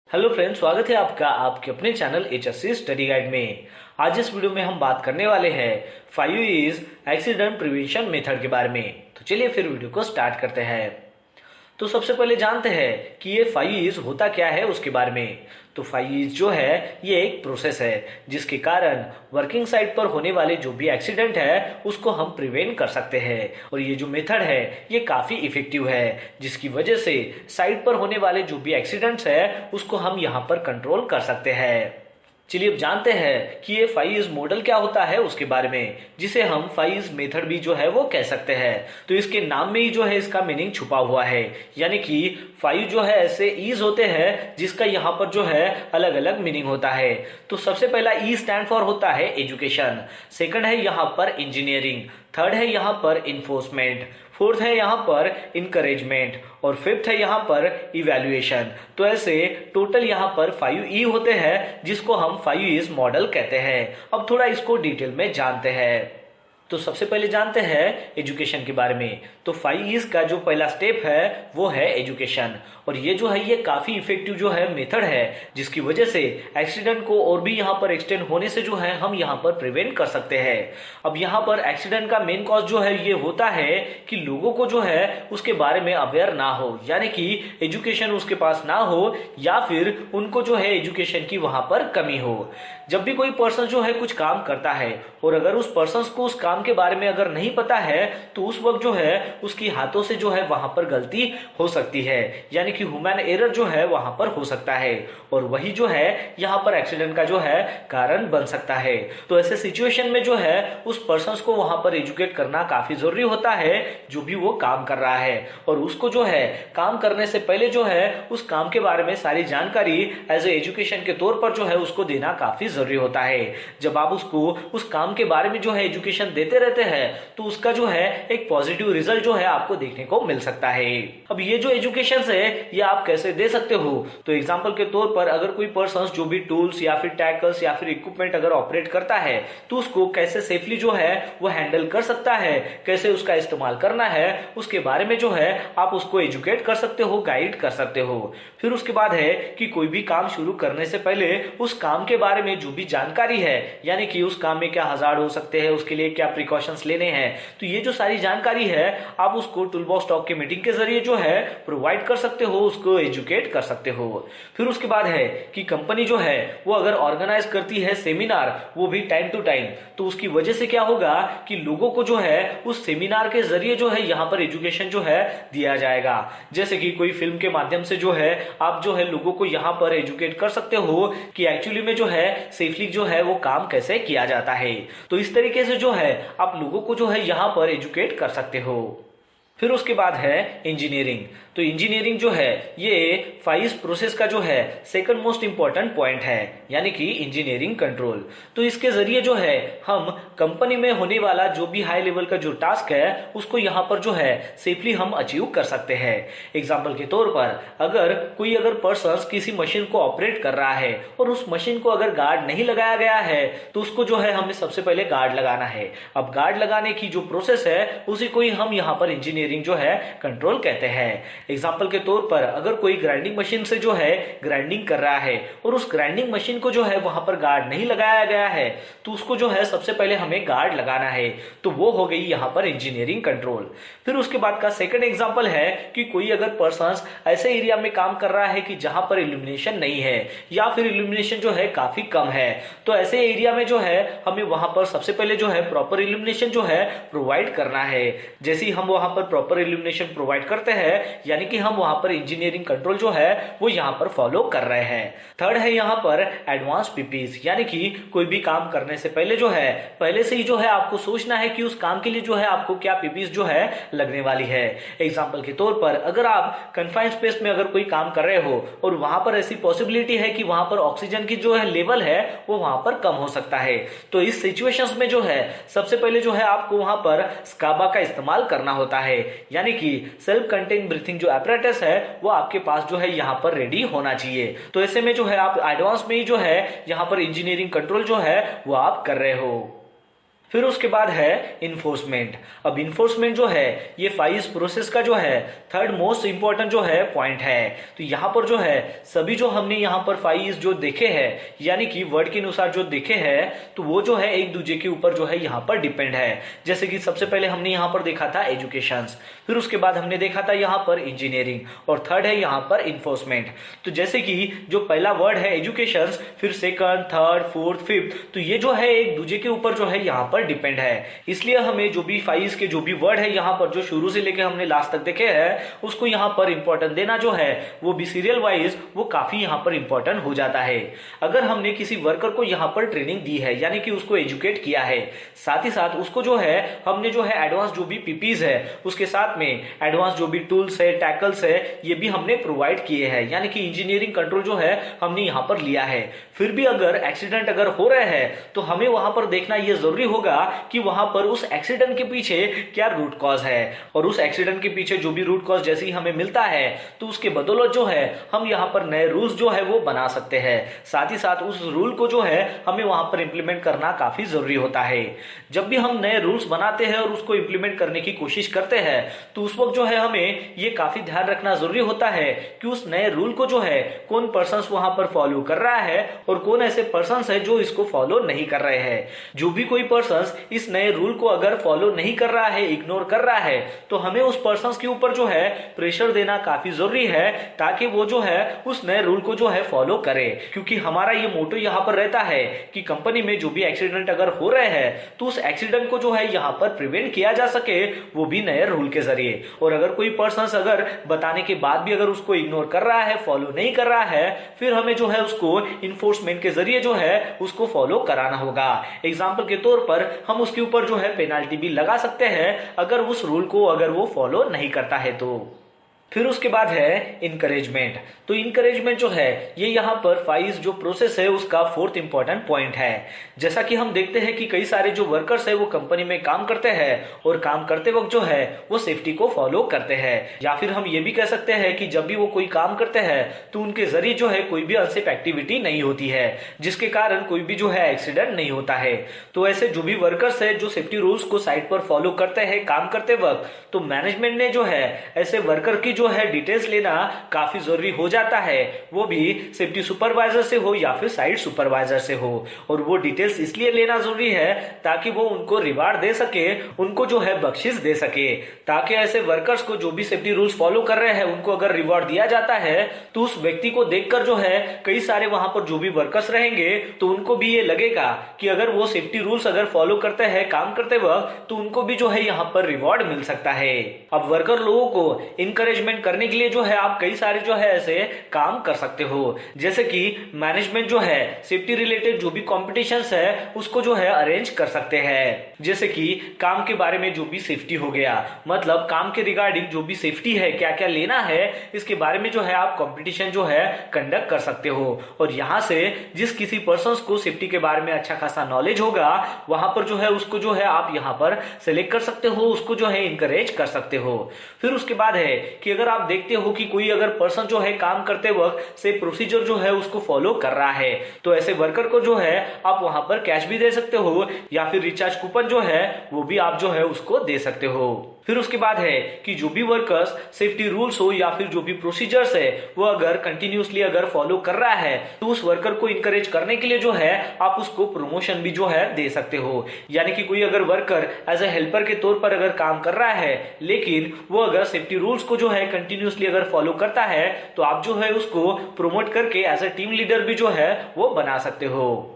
Hello friends, स्वागत है आपका आपके अपने चैनल HSC स्टडी गाइड में। आज इस वीडियो में हम बात करने वाले हैं 5E's एक्सीडेंट प्रिवेंशन मेथड के बारे में। तो चलिए फिर वीडियो को स्टार्ट करते हैं। तो सबसे पहले जानते हैं कि ये 5E's होता क्या है उसके बारे में। तो 5E's जो है ये एक प्रोसेस है जिसके कारण वर्किंग साइट पर होने वाले जो भी एक्सीडेंट है उसको हम प्रिवेंट कर सकते हैं। और ये जो मेथड है ये काफी इफेक्टिव है, जिसकी वजह से साइट पर होने वाले जो भी एक्सीडेंट्स है उसको हम यहाँ पर कंट्रोल कर सकते हैं। चलिए अब जानते हैं कि ये 5E's मॉडल क्या होता है उसके बारे में, जिसे हम 5E's मेथड भी जो है वो कह सकते हैं। तो इसके नाम में ही जो है इसका मीनिंग छुपा हुआ है, यानी कि 5 जो है ऐसे ईज होते हैं जिसका यहाँ पर जो है अलग अलग मीनिंग होता है। तो सबसे पहला ई स्टैंड फॉर होता है एजुकेशन, सेकंड है यहाँ पर इंजीनियरिंग, थर्ड है यहाँ पर इन्फोर्समेंट, फोर्थ है यहाँ पर इनकरेजमेंट और फिफ्थ है यहाँ पर इवैल्यूएशन। तो ऐसे टोटल यहाँ पर 5E होते हैं जिसको हम 5E's मॉडल कहते हैं। अब थोड़ा इसको डिटेल में जानते हैं। तो सबसे पहले जानते हैं एजुकेशन के बारे में। तो 5E's का जो पहला स्टेप है वो है एजुकेशन, और ये जो है ये काफी इफेक्टिव जो है मेथड है, जिसकी वजह से एक्सीडेंट को और भी यहाँ पर एक्सटेंड होने से जो है हम यहाँ पर प्रिवेंट कर सकते हैं। अब यहाँ पर एक्सीडेंट का मेन कॉज जो है ये होता है कि लोगों को जो है उसके बारे में अवेयर ना हो, यानी कि एजुकेशन उसके पास ना हो, या फिर उनको जो है एजुकेशन की वहां पर कमी हो। जब भी कोई पर्सन जो है कुछ काम करता है और अगर उस पर्सन को उस काम के बारे में अगर नहीं पता है तो उस वक्त जो है उसकी हाथों से जो है वहां पर गलती हो सकती है, यानी कि ह्यूमन एरर जो है वहां पर हो सकता है, और वही जो है यहाँ पर एक्सीडेंट का जो है कारण बन सकता है। तो ऐसे सिचुएशन में जो है उस पर्सन को वहां पर एजुकेट करना काफी जरूरी होता है, जो भी वो काम कर रहा है, और उसको जो है काम करने से पहले जो है उस काम के बारे में सारी जानकारी एज ए एजुकेशन के तौर पर जो है उसको देना काफी जरूरी होता है। जब आप उसको उस काम के बारे में जो है एजुकेशन देते रहते हैं तो उसका जो है एक पॉजिटिव रिजल्ट जो है आपको देखने को मिल सकता है। अब ये जो एजुकेशन है ये आप कैसे दे सकते हो? तो एग्जांपल के तौर पर अगर कोई पर्सन जो भी टूल्स या फिर टैकल्स या फिर इक्विपमेंट अगर ऑपरेट करता है तो उसको कैसे सेफली जो है वो हैंडल कर सकता है, कैसे उसका इस्तेमाल करना है, उसके बारे में जो है आप उसको एजुकेट कर सकते हो, गाइड कर सकते हो। फिर उसके बाद है कि कोई भी काम शुरू करने से पहले उस काम के बारे में जो भी जानकारी है, यानी कि उस काम में क्या हजार्ड हो सकते हैं, उसके लिए क्या प्रिकॉशंस लेने हैं, तो ये जो सारी जानकारी है आप उसको टूल बॉक्स टॉक के मीटिंग के जरिए जो है प्रोवाइड कर सकते हो, उसको एजुकेट कर सकते हो। फिर उसके बाद है कि कंपनी जो है वो अगर ऑर्गेनाइज करती है सेमिनार, वो भी टाइम टू टाइम, तो उसकी वजह से क्या होगा कि लोगों को जो है उस सेमिनार के जरिए जो है यहाँ पर एजुकेशन जो है दिया जाएगा। जैसे कि कोई फिल्म के माध्यम से जो है आप जो है लोगों को यहाँ पर एजुकेट कर सकते हो कि एक्चुअली में जो है सेफली जो है वो काम कैसे किया जाता है। तो इस तरीके से जो है आप लोगों को जो है यहाँ पर एजुकेट कर सकते हो। फिर उसके बाद है इंजीनियरिंग। तो इंजीनियरिंग जो है ये 5E's प्रोसेस का जो है सेकंड मोस्ट इंपॉर्टेंट पॉइंट है, यानी कि इंजीनियरिंग कंट्रोल। तो इसके जरिए जो है हम कंपनी में होने वाला जो भी हाई लेवल का जो टास्क है उसको यहाँ पर जो है सेफली हम अचीव कर सकते हैं। एग्जाम्पल के तौर पर अगर पर्सन किसी मशीन को ऑपरेट कर रहा है और उस मशीन को अगर गार्ड नहीं लगाया गया है तो उसको जो है हमें सबसे पहले गार्ड लगाना है। अब गार्ड लगाने की जो प्रोसेस है उसी को ही हम यहाँ पर इंजीनियरिंग जो है कंट्रोल कहते हैं। एग्जाम्पल के तौर पर अगर कोई ग्राइंडिंग मशीन से जो है ग्राइंडिंग कर रहा है और उस ग्राइंडिंग मशीन को जो है वहां पर गार्ड नहीं लगाया गया है तो उसको जो है सबसे पहले हमें गार्ड लगाना है, तो वो हो गई यहाँ पर इंजीनियरिंग कंट्रोल। फिर उसके बाद का सेकंड एग्जाम्पल है कि कोई अगर पर्सन ऐसे एरिया में काम कर रहा है कि जहां पर इल्यूमिनेशन नहीं है या फिर इल्यूमिनेशन जो है काफी कम है, तो ऐसे एरिया में जो है हमें वहां पर सबसे पहले जो है प्रॉपर इल्यूमिनेशन जो है प्रोवाइड करना है। जैसे ही हम वहां पर प्रॉपर इल्यूमिनेशन प्रोवाइड करते हैं यानी कि हम वहां पर इंजीनियरिंग कंट्रोल जो है वो यहाँ पर फॉलो कर रहे हैं। थर्ड है यहाँ पर एडवांस पीपीज, यानी कि कोई भी काम करने से पहले जो है पहले से ही जो है आपको सोचना है कि उस काम के लिए जो है आपको क्या पीपीज जो है लगने वाली है। एग्जाम्पल के तौर पर अगर आप कन्फाइंड स्पेस में अगर कोई काम कर रहे हो और वहां पर ऐसी पॉसिबिलिटी है कि वहां पर ऑक्सीजन की जो है लेवल है वो वहां पर कम हो सकता है, तो इस सिचुएशंस में जो है सबसे पहले जो है आपको वहां पर स्काबा का इस्तेमाल करना होता है, यानी कि सेल्फ कंटेन ब्रीथिंग जो एपरेटस है वो आपके पास जो है यहाँ पर रेडी होना चाहिए। तो ऐसे में जो है आप एडवांस में ही जो है यहाँ पर इंजीनियरिंग कंट्रोल जो है वो आप कर रहे हो। फिर उसके बाद है इन्फोर्समेंट। अब इन्फोर्समेंट जो है ये फाइव प्रोसेस का जो है थर्ड मोस्ट इंपॉर्टेंट जो है पॉइंट है। तो यहाँ पर जो है सभी जो हमने यहाँ पर फाइव जो देखे हैं यानी कि वर्ड के अनुसार जो देखे हैं तो वो जो है एक दूसरे के ऊपर जो है यहाँ पर डिपेंड है। जैसे कि सबसे पहले हमने यहाँ पर देखा था एजुकेशन, फिर उसके बाद हमने देखा था यहाँ पर इंजीनियरिंग और थर्ड है यहाँ पर इन्फोर्समेंट। तो जैसे कि जो पहला वर्ड है एजुकेशन, फिर सेकंड, थर्ड, फोर्थ, फिफ्थ, तो ये जो है एक दूसरे के ऊपर जो है यहाँ पर डिपेंड है। इसलिए हमें जो भी फाइव के जो भी वर्ड है यहाँ पर जो शुरू से लेकर हमने लास्ट तक देखे हैं उसको यहाँ पर इंपॉर्टेंट देना जो है वो भी सीरियल वाइज वो काफी यहाँ पर इंपॉर्टेंट हो जाता है। अगर हमने किसी वर्कर को यहाँ पर ट्रेनिंग दी है यानी कि उसको एजुकेट किया है, साथ ही साथ उसको जो है हमने जो है एडवांस जो भी पीपीज है उसके साथ में एडवांस जो भी टूल्स है, टैकल्स है, ये भी हमने प्रोवाइड किए हैं यानी कि इंजीनियरिंग कंट्रोल जो है हमने यहाँ पर लिया है। फिर भी अगर एक्सीडेंट अगर हो रहा है तो हमें वहां पर देखना यह जरूरी होगा कि वहां पर उस एक्सीडेंट के पीछे क्या रूट कॉज है, और उस एक्सीडेंट के पीछे जो भी रूट कॉज जैसे ही हमें मिलता है तो उसके बदौलत जो है हम यहाँ पर नए रूल्स जो है वो बना सकते हैं। साथ ही साथ उस रूल को जो है हमें वहां पर इंप्लीमेंट करना काफी जरूरी होता है। जब भी हम नए रूल्स बनाते हैं और उसको इंप्लीमेंट करने की कोशिश करते हैं तो उस वक्त जो है हमें ये काफी ध्यान रखना जरूरी होता है कि उस नए रूल को जो है कौन पर्सन वहां पर फॉलो कर रहा है और कौन ऐसे पर्सन है जो इसको फॉलो नहीं कर रहे हैं। जो भी कोई पर्सन इस नए रूल को अगर फॉलो नहीं कर रहा है, इग्नोर कर रहा है, तो हमें उस पर्सन के ऊपर जो है प्रेशर देना काफी जरूरी है ताकि वो जो है उस नए रूल को जो है फॉलो करे। क्योंकि हमारा ये मोटो यहाँ पर रहता है कि कंपनी में जो भी एक्सीडेंट अगर हो रहे हैं तो उस एक्सीडेंट को जो है यहाँ पर प्रिवेंट किया जा सके, वो भी नए रूल के जरिए। और अगर कोई पर्सन अगर बताने के बाद भी अगर उसको इग्नोर कर रहा है, फॉलो नहीं कर रहा है, फिर हमें जो है उसको इन्फोर्समेंट के जरिए जो है उसको फॉलो कराना होगा। एग्जाम्पल के तौर पर हम उसके ऊपर जो है पेनाल्टी भी लगा सकते हैं अगर उस रूल को अगर वो फॉलो नहीं करता है तो। फिर उसके बाद है इनकरेजमेंट। तो इनकरेजमेंट जो है ये यहाँ पर फाइव जो प्रोसेस है उसका फोर्थ इंपॉर्टेंट पॉइंट है। जैसा कि हम देखते हैं कि कई सारे जो वर्कर्स है वो कंपनी में काम करते हैं और काम करते वक्त जो है वो सेफ्टी को फॉलो करते हैं, या फिर हम ये भी कह सकते हैं कि जब भी वो कोई काम करते हैं तो उनके जरिए जो है कोई भी अनसेफ एक्टिविटी नहीं होती है जिसके कारण कोई भी जो है एक्सीडेंट नहीं होता है। तो ऐसे जो भी वर्कर्स है जो सेफ्टी रूल्स को साइट पर फॉलो करते हैं काम करते वक्त, तो मैनेजमेंट ने जो है ऐसे वर्कर की जो है डिटेल्स लेना काफी जरूरी हो जाता है, वो भी सेफ्टी सुपरवाइजर से हो या फिर साइट सुपरवाइजर से हो। और वो डिटेल्स इसलिए लेना जरूरी है ताकि वो उनको रिवार्ड दे सके, उनको जो है बख्शिश दे सके, ताकि ऐसे वर्कर्स को जो भी सेफ्टी रूल्स फॉलो कर रहे हैं उनको अगर रिवार्ड दिया जाता है तो उस व्यक्ति को देखकर जो है कई सारे वहां पर जो भी वर्कर्स रहेंगे तो उनको भी ये लगेगा कि अगर वो सेफ्टी रूल्स अगर फॉलो करते हैं काम करते वक्त तो उनको भी जो है यहाँ पर रिवॉर्ड मिल सकता है। अब वर्कर लोगों को इंकरेजमेंट करने के लिए जो है आप कई सारे जो है ऐसे काम कर सकते हो, जैसे कि मैनेजमेंट जो है सेफ्टी रिलेटेड जो भी कॉम्पिटिशंस है उसको जो है अरेंज कर सकते हैं। जैसे कि काम के बारे में जो भी सेफ्टी हो गया, मतलब काम के रिगार्डिंग जो भी सेफ्टी है क्या क्या लेना है इसके बारे में जो है आप कंपटीशन जो है कंडक्ट कर सकते हो। और यहाँ से जिस किसी पर्सन को सेफ्टी के बारे में अच्छा खासा नॉलेज होगा वहां पर जो है उसको जो है आप यहाँ पर सेलेक्ट कर सकते हो, उसको जो है इंकरेज कर सकते हो। फिर उसके बाद है कि अगर आप देखते हो कि कोई अगर पर्सन जो है काम करते वक्त से प्रोसीजर जो है उसको फॉलो कर रहा है तो ऐसे वर्कर को जो है आप वहां पर कैश भी दे सकते हो या फिर रिचार्ज कूपन जो है वो भी आप जो है उसको दे सकते हो। फिर उसके बाद है कि जो भी वर्कर्स सेफ्टी रूल्स हो या फिर जो भी प्रोसीजर्स है वो अगर कंटिन्यूसली अगर फॉलो कर रहा है तो उस वर्कर को इंकरेज करने के लिए जो है आप उसको प्रमोशन भी जो है दे सकते हो। यानी कि कोई अगर वर्कर एज ए हेल्पर के तौर पर अगर काम कर रहा है लेकिन वो अगर सेफ्टी रूल्स को जो है कंटिन्यूसली अगर फॉलो करता है तो आप जो है उसको प्रमोट करके एज ए टीम लीडर भी जो है वो बना सकते हो।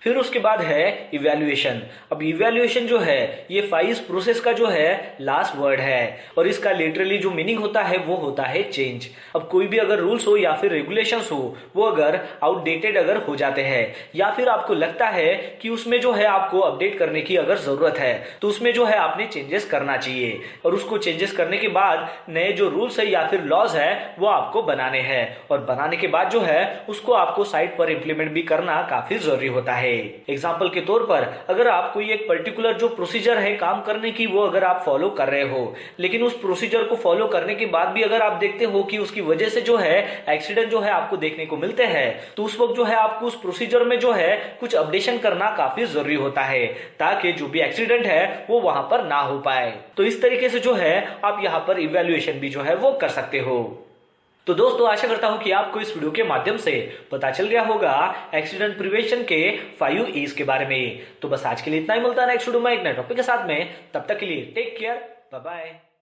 फिर उसके बाद है इवैल्यूएशन। अब इवैल्यूएशन जो है ये फाइव प्रोसेस का जो है लास्ट वर्ड है और इसका लिटरली जो मीनिंग होता है वो होता है चेंज। अब कोई भी अगर रूल्स हो या फिर रेगुलेशंस हो वो अगर आउटडेटेड अगर हो जाते हैं या फिर आपको लगता है कि उसमें जो है आपको अपडेट करने की अगर जरूरत है तो उसमें जो है आपने चेंजेस करना चाहिए और उसको चेंजेस करने के बाद नए जो रूल्स है या फिर लॉज है वो आपको बनाने हैं और बनाने के बाद जो है उसको आपको साइट पर इंप्लीमेंट भी करना काफी जरूरी होता है। एग्जाम्पल के तौर पर अगर आप कोई एक पर्टिकुलर जो प्रोसीजर है काम करने की वो अगर आप फॉलो कर रहे हो, लेकिन उस प्रोसीजर को फॉलो करने के बाद भी अगर आप देखते हो कि उसकी वजह से जो है एक्सीडेंट जो है आपको देखने को मिलते हैं, तो उस वक्त जो है आपको उस प्रोसीजर में जो है कुछ अपडेशन करना काफी जरूरी होता है ताकि जो भी एक्सीडेंट है वो वहां पर ना हो पाए। तो इस तरीके से जो है आप यहाँ पर इवैल्यूएशन भी जो है वो कर सकते हो। तो दोस्तों आशा करता हूं कि आपको इस वीडियो के माध्यम से पता चल गया होगा एक्सीडेंट प्रिवेंशन के 5 E's के बारे में। तो बस आज के लिए इतना ही, मिलता है नेक्स्ट वीडियो में एक नए टॉपिक के साथ में। तब तक के लिए टेक केयर, बाय बाय।